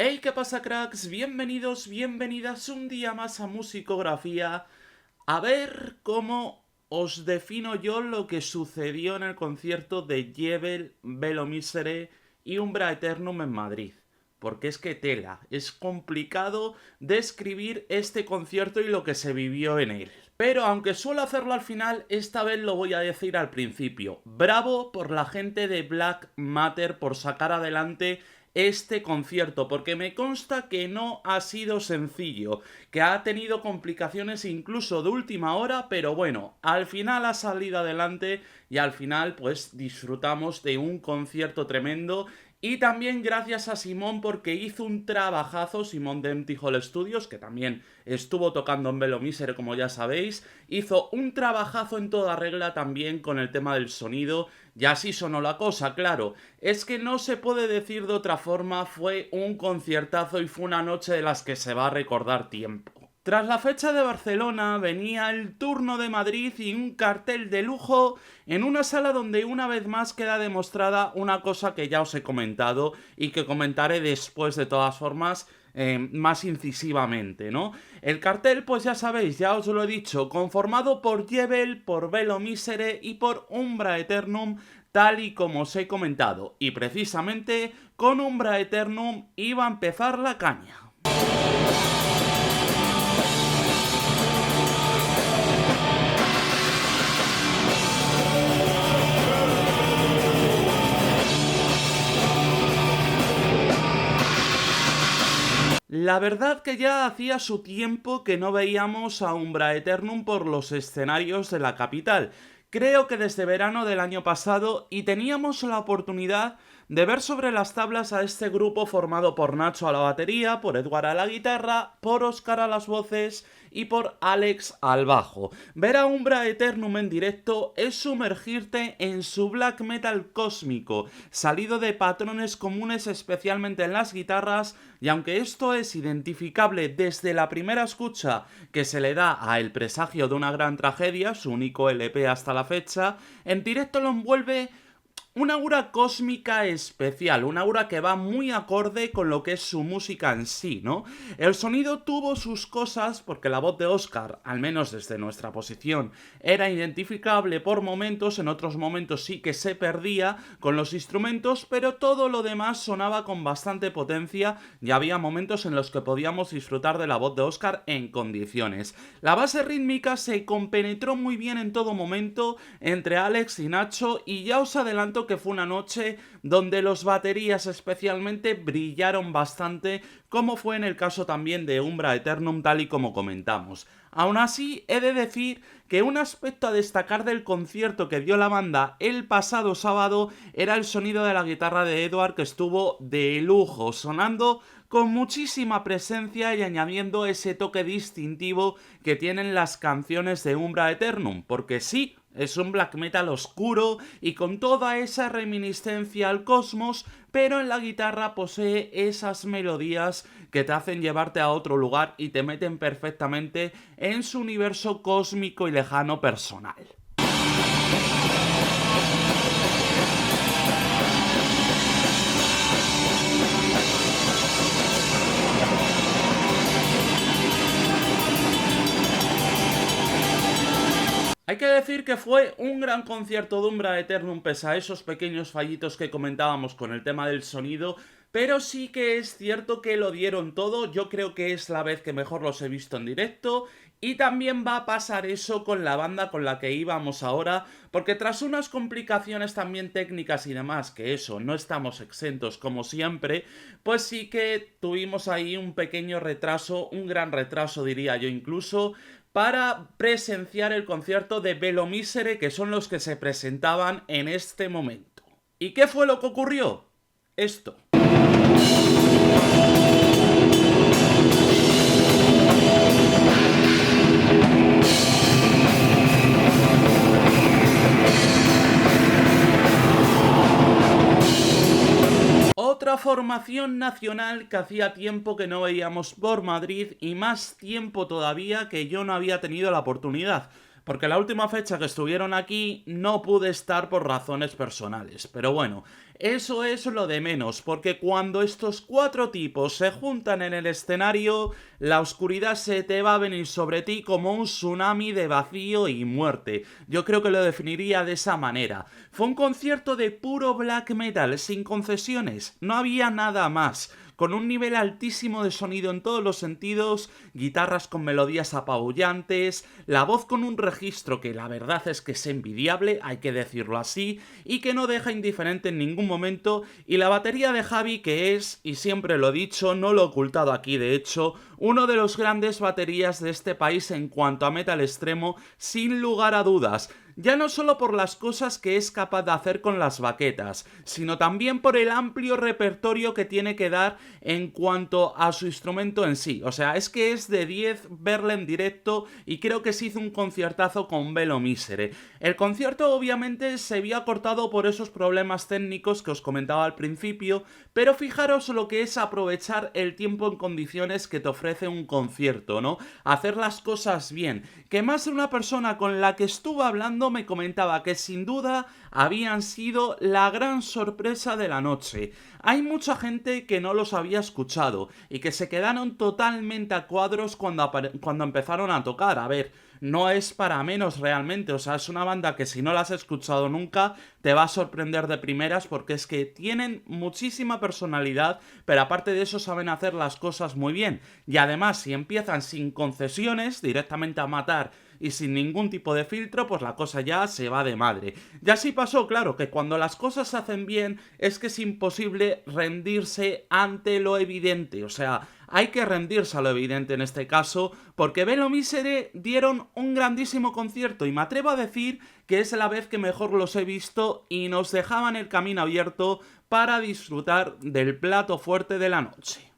Hey, ¿qué pasa, cracks? Bienvenidos, bienvenidas un día más a Musicografía. A ver cómo os defino yo lo que sucedió en el concierto de Jebel, Velo Misere y Umbra Eternum en Madrid. Porque es que tela, es complicado describir este concierto y lo que se vivió en él. Pero aunque suelo hacerlo al final, esta vez lo voy a decir al principio. Bravo por la gente de Black Matter por sacar adelante este concierto, porque me consta que no ha sido sencillo, que ha tenido complicaciones incluso de última hora, pero bueno, al final ha salido adelante y al final pues disfrutamos de un concierto tremendo. Y también gracias a Simón porque hizo un trabajazo, Simón de Empty Hall Studios, que también estuvo tocando en Velo Misere, como ya sabéis, hizo un trabajazo en toda regla también con el tema del sonido, y así sonó la cosa, claro. Es que no se puede decir de otra forma, fue un conciertazo y fue una noche de las que se va a recordar tiempo. Tras la fecha de Barcelona venía el turno de Madrid y un cartel de lujo en una sala donde una vez más queda demostrada una cosa que ya os he comentado y que comentaré después de todas formas más incisivamente, ¿no? El cartel, pues ya sabéis, ya os lo he dicho, conformado por Jebel, por Velo Misere y por Umbra Eternum, tal y como os he comentado. Y precisamente con Umbra Eternum iba a empezar la caña. La verdad que ya hacía su tiempo que no veíamos a Umbra Eternum por los escenarios de la capital. Creo que desde verano del año pasado, y teníamos la oportunidad de ver sobre las tablas a este grupo formado por Nacho a la batería, por Edward a la guitarra, por Óscar a las voces y por Alex al bajo. Ver a Umbra Eternum en directo es sumergirte en su black metal cósmico, salido de patrones comunes especialmente en las guitarras, y aunque esto es identificable desde la primera escucha que se le da a El presagio de una gran tragedia, su único LP hasta la fecha, en directo lo envuelve una aura cósmica especial, una aura que va muy acorde con lo que es su música en sí, ¿no? El sonido tuvo sus cosas porque la voz de Óscar, al menos desde nuestra posición, era identificable por momentos, en otros momentos sí que se perdía con los instrumentos, pero todo lo demás sonaba con bastante potencia y había momentos en los que podíamos disfrutar de la voz de Óscar en condiciones. La base rítmica se compenetró muy bien en todo momento entre Alex y Nacho, y ya os adelanto que fue una noche donde los baterías especialmente brillaron bastante, como fue en el caso también de Umbra Eternum, tal y como comentamos. Aún así, he de decir que un aspecto a destacar del concierto que dio la banda el pasado sábado era el sonido de la guitarra de Edward, que estuvo de lujo, sonando con muchísima presencia y añadiendo ese toque distintivo que tienen las canciones de Umbra Eternum, porque sí, es un black metal oscuro y con toda esa reminiscencia al cosmos, pero en la guitarra posee esas melodías que te hacen llevarte a otro lugar y te meten perfectamente en su universo cósmico y lejano personal. Hay que decir que fue un gran concierto de Umbra Eternum pese a esos pequeños fallitos que comentábamos con el tema del sonido, pero sí que es cierto que lo dieron todo. Yo creo que es la vez que mejor los he visto en directo, y también va a pasar eso con la banda con la que íbamos ahora, porque tras unas complicaciones también técnicas y demás, que eso, no estamos exentos como siempre, pues sí que tuvimos ahí un pequeño retraso, un gran retraso diría yo incluso, para presenciar el concierto de Velo Misere, que son los que se presentaban en este momento. ¿Y qué fue lo que ocurrió? Esto. Otra formación nacional que hacía tiempo que no veíamos por Madrid, y más tiempo todavía que yo no había tenido la oportunidad, porque la última fecha que estuvieron aquí no pude estar por razones personales. Pero bueno, eso es lo de menos, porque cuando estos cuatro tipos se juntan en el escenario, la oscuridad se te va a venir sobre ti como un tsunami de vacío y muerte. Yo creo que lo definiría de esa manera. Fue un concierto de puro black metal, sin concesiones, no había nada más, con un nivel altísimo de sonido en todos los sentidos, guitarras con melodías apabullantes, la voz con un registro que la verdad es que es envidiable, hay que decirlo así, y que no deja indiferente en ningún momento, y la batería de Javi, que es, y siempre lo he dicho, no lo he ocultado aquí de hecho, uno de los grandes baterías de este país en cuanto a metal extremo, sin lugar a dudas. Ya no solo por las cosas que es capaz de hacer con las baquetas, sino también por el amplio repertorio que tiene que dar en cuanto a su instrumento en sí. O sea, es que es de 10 verle en directo y creo que se hizo un conciertazo con Velo Mísere. El concierto obviamente se vio cortado por esos problemas técnicos que os comentaba al principio, pero fijaros lo que es aprovechar el tiempo en condiciones que te ofrece un concierto, ¿no? Hacer las cosas bien. Que más de una persona con la que estuve hablando me comentaba que sin duda habían sido la gran sorpresa de la noche. Hay mucha gente que no los había escuchado y que se quedaron totalmente a cuadros cuando empezaron a tocar. A ver, no es para menos realmente, o sea, es una banda que si no la has escuchado nunca te va a sorprender de primeras porque es que tienen muchísima personalidad, pero aparte de eso saben hacer las cosas muy bien. Y además, si empiezan sin concesiones, directamente a matar y sin ningún tipo de filtro, pues la cosa ya se va de madre. Y así pasó, claro, que cuando las cosas se hacen bien es que es imposible rendirse ante lo evidente, o sea, hay que rendirse a lo evidente en este caso, porque Velo Mísere dieron un grandísimo concierto y me atrevo a decir que es la vez que mejor los he visto y nos dejaban el camino abierto para disfrutar del plato fuerte de la noche.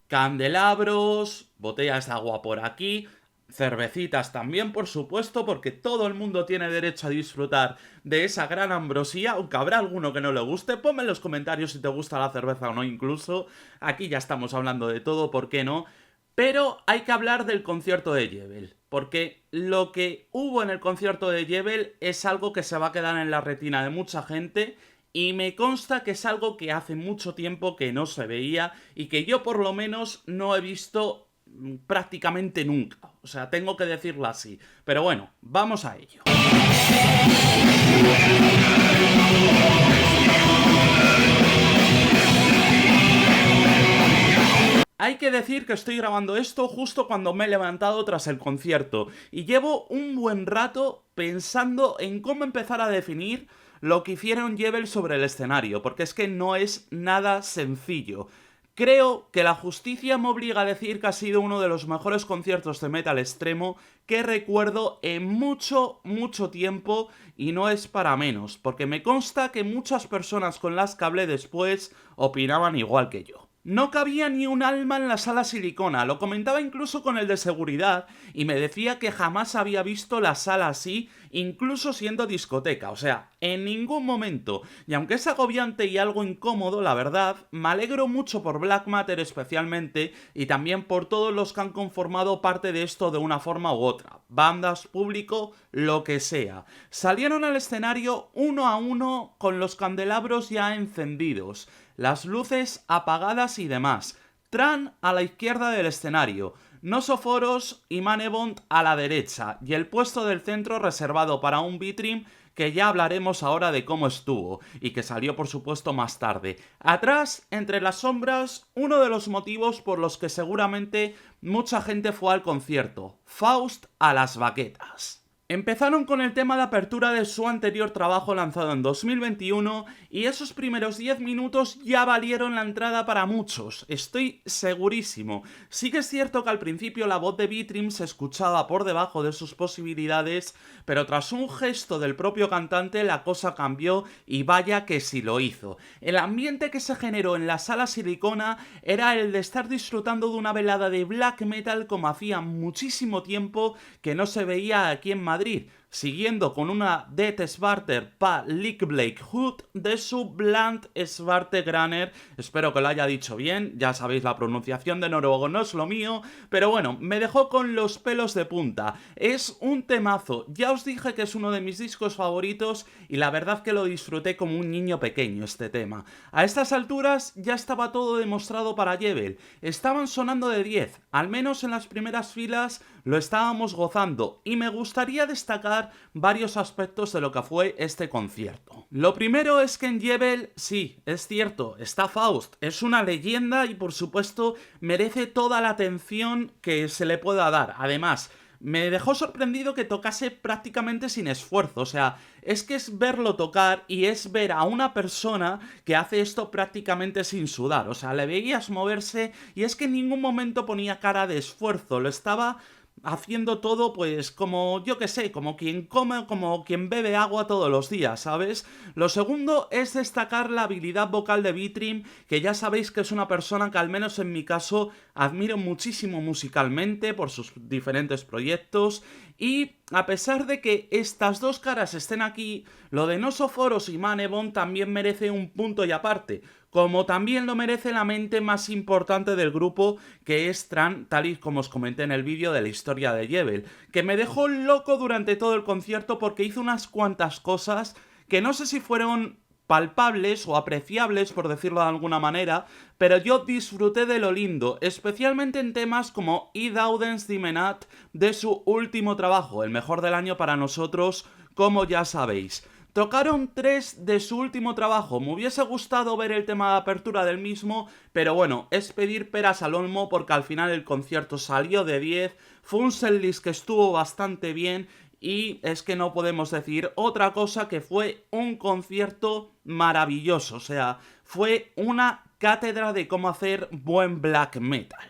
Candelabros, botellas de agua por aquí, cervecitas también, por supuesto, porque todo el mundo tiene derecho a disfrutar de esa gran ambrosía, aunque habrá alguno que no le guste. Ponme en los comentarios si te gusta la cerveza o no incluso. Aquí ya estamos hablando de todo, ¿por qué no? Pero hay que hablar del concierto de Jebel, porque lo que hubo en el concierto de Jebel es algo que se va a quedar en la retina de mucha gente. Y me consta que es algo que hace mucho tiempo que no se veía y que yo por lo menos no he visto prácticamente nunca. O sea, tengo que decirlo así. Pero bueno, vamos a ello. Hay que decir que estoy grabando esto justo cuando me he levantado tras el concierto y llevo un buen rato pensando en cómo empezar a definir lo que hicieron Jebel sobre el escenario, porque es que no es nada sencillo. Creo que la justicia me obliga a decir que ha sido uno de los mejores conciertos de metal extremo que recuerdo en mucho, mucho tiempo y no es para menos, porque me consta que muchas personas con las que hablé después opinaban igual que yo. No cabía ni un alma en la sala silicona, lo comentaba incluso con el de seguridad y me decía que jamás había visto la sala así, incluso siendo discoteca, o sea, en ningún momento. Y aunque es agobiante y algo incómodo, la verdad, me alegro mucho por Black Matter especialmente y también por todos los que han conformado parte de esto de una forma u otra, bandas, público, lo que sea. Salieron al escenario uno a uno con los candelabros ya encendidos, las luces apagadas y demás. Tran a la izquierda del escenario, Nosoforos y Manebont a la derecha, y el puesto del centro reservado para un Bitrim que ya hablaremos ahora de cómo estuvo, y que salió por supuesto más tarde. Atrás, entre las sombras, uno de los motivos por los que seguramente mucha gente fue al concierto, Faust a las baquetas. Empezaron con el tema de apertura de su anterior trabajo lanzado en 2021 y esos primeros 10 minutos ya valieron la entrada para muchos, estoy segurísimo. Sí que es cierto que al principio la voz de Bitrim se escuchaba por debajo de sus posibilidades, pero tras un gesto del propio cantante la cosa cambió y vaya que sí lo hizo. El ambiente que se generó en la sala silicona era el de estar disfrutando de una velada de black metal como hacía muchísimo tiempo que no se veía aquí en Madrid. siguiendo con una Det Svarter pa Likblake Hood de su Blant Svarte Graner. Espero que lo haya dicho bien, ya sabéis la pronunciación de noruego no es lo mío, pero bueno, me dejó con los pelos de punta. Es un temazo, ya os dije que es uno de mis discos favoritos y la verdad que lo disfruté como un niño pequeño este tema. A estas alturas ya estaba todo demostrado para Jebel, estaban sonando de 10, al menos en las primeras filas lo estábamos gozando y me gustaría destacar varios aspectos de lo que fue este concierto. Lo primero es que en Jebel, sí, es cierto, está Faust, es una leyenda y por supuesto merece toda la atención que se le pueda dar. Además, me dejó sorprendido que tocase prácticamente sin esfuerzo, o sea, es que es verlo tocar y es ver a una persona que hace esto prácticamente sin sudar, o sea, le veías moverse y es que en ningún momento ponía cara de esfuerzo, lo estaba haciendo todo pues como, yo que sé, como quien come, como quien bebe agua todos los días, ¿sabes? Lo segundo es destacar la habilidad vocal de Bitrim, que ya sabéis que es una persona que al menos en mi caso admiro muchísimo musicalmente por sus diferentes proyectos y a pesar de que estas dos caras estén aquí, lo de Nosoforos y Manebon también merece un punto y aparte, como también lo merece la mente más importante del grupo, que es Tran, tal y como os comenté en el vídeo de la historia de Jebel, que me dejó loco durante todo el concierto porque hizo unas cuantas cosas que no sé si fueron palpables o apreciables, por decirlo de alguna manera, pero yo disfruté de lo lindo, especialmente en temas como Id Audens Dimenat de su último trabajo, el mejor del año para nosotros, como ya sabéis. Tocaron 3 de su último trabajo, me hubiese gustado ver el tema de apertura del mismo, pero bueno, es pedir peras al olmo porque al final el concierto salió de 10, fue un setlist que estuvo bastante bien y es que no podemos decir otra cosa que fue un concierto maravilloso, o sea, fue una cátedra de cómo hacer buen black metal.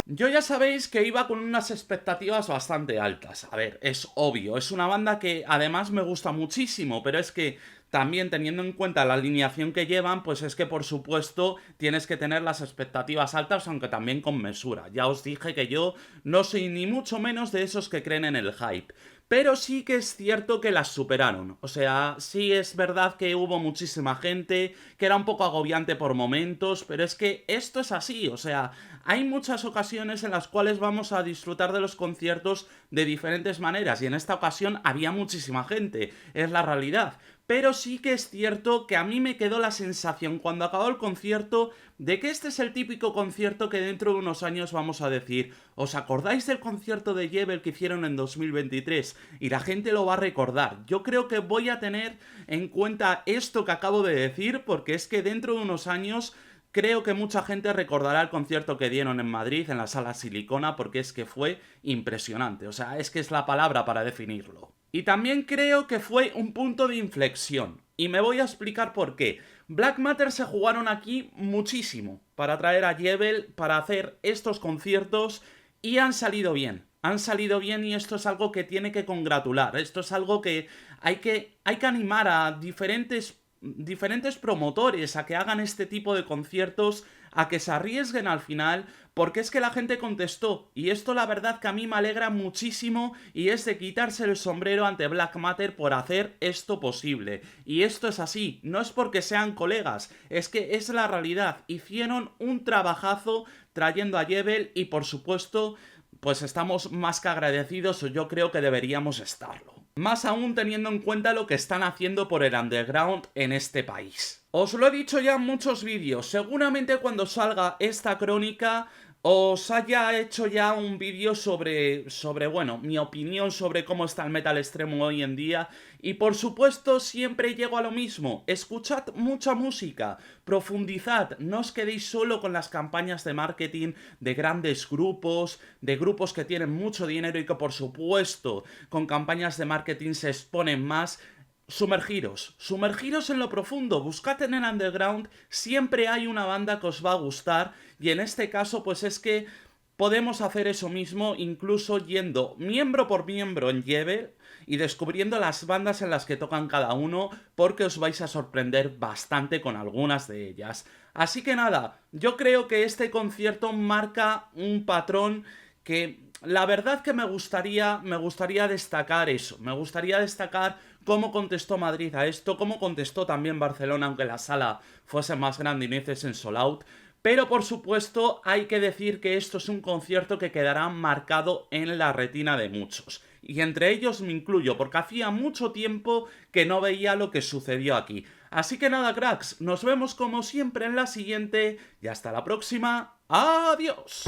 Yo ya sabéis que iba con unas expectativas bastante altas. A ver, es obvio, es una banda que además me gusta muchísimo, pero es que también teniendo en cuenta la alineación que llevan, pues es que por supuesto tienes que tener las expectativas altas, aunque también con mesura. Ya os dije que yo no soy ni mucho menos de esos que creen en el hype. Pero sí que es cierto que las superaron. O sea, sí es verdad que hubo muchísima gente, que era un poco agobiante por momentos, pero es que esto es así. O sea, hay muchas ocasiones en las cuales vamos a disfrutar de los conciertos de diferentes maneras y en esta ocasión había muchísima gente. Es la realidad. Pero sí que es cierto que a mí me quedó la sensación cuando acabó el concierto de que este es el típico concierto que dentro de unos años vamos a decir, ¿os acordáis del concierto de Jebel que hicieron en 2023? Y la gente lo va a recordar. Yo creo que voy a tener en cuenta esto que acabo de decir porque es que dentro de unos años creo que mucha gente recordará el concierto que dieron en Madrid, en la Sala Silicona, porque es que fue impresionante. O sea, es que es la palabra para definirlo. Y también creo que fue un punto de inflexión. Y me voy a explicar por qué. Black Matter se jugaron aquí muchísimo para traer a Jebel, para hacer estos conciertos y han salido bien. Han salido bien y esto es algo que tiene que congratular. Esto es algo que hay que animar a diferentes promotores a que hagan este tipo de conciertos, a que se arriesguen al final, porque es que la gente contestó, y esto la verdad que a mí me alegra muchísimo, y es de quitarse el sombrero ante Black Matter por hacer esto posible, y esto es así, no es porque sean colegas, es que es la realidad, hicieron un trabajazo trayendo a Jebel, y por supuesto, pues estamos más que agradecidos, o yo creo que deberíamos estarlo. Más aún teniendo en cuenta lo que están haciendo por el underground en este país. Os lo he dicho ya en muchos vídeos, seguramente cuando salga esta crónica os haya hecho ya un vídeo sobre, bueno, mi opinión sobre cómo está el metal extremo hoy en día. Y por supuesto siempre llego a lo mismo, escuchad mucha música, profundizad, no os quedéis solo con las campañas de marketing de grandes grupos, de grupos que tienen mucho dinero y que por supuesto con campañas de marketing se exponen más. Sumergiros en lo profundo, buscad en el underground, siempre hay una banda que os va a gustar y en este caso pues es que podemos hacer eso mismo incluso yendo miembro por miembro en Jebel y descubriendo las bandas en las que tocan cada uno, porque os vais a sorprender bastante con algunas de ellas. Así que nada, yo creo que este concierto marca un patrón que la verdad que me gustaría destacar eso, me gustaría destacar cómo contestó Madrid a esto, cómo contestó también Barcelona, aunque la sala fuese más grande y no hiciesen sold out. Pero por supuesto hay que decir que esto es un concierto que quedará marcado en la retina de muchos. Y entre ellos me incluyo, porque hacía mucho tiempo que no veía lo que sucedió aquí. Así que nada, cracks, nos vemos como siempre en la siguiente y hasta la próxima. ¡Adiós!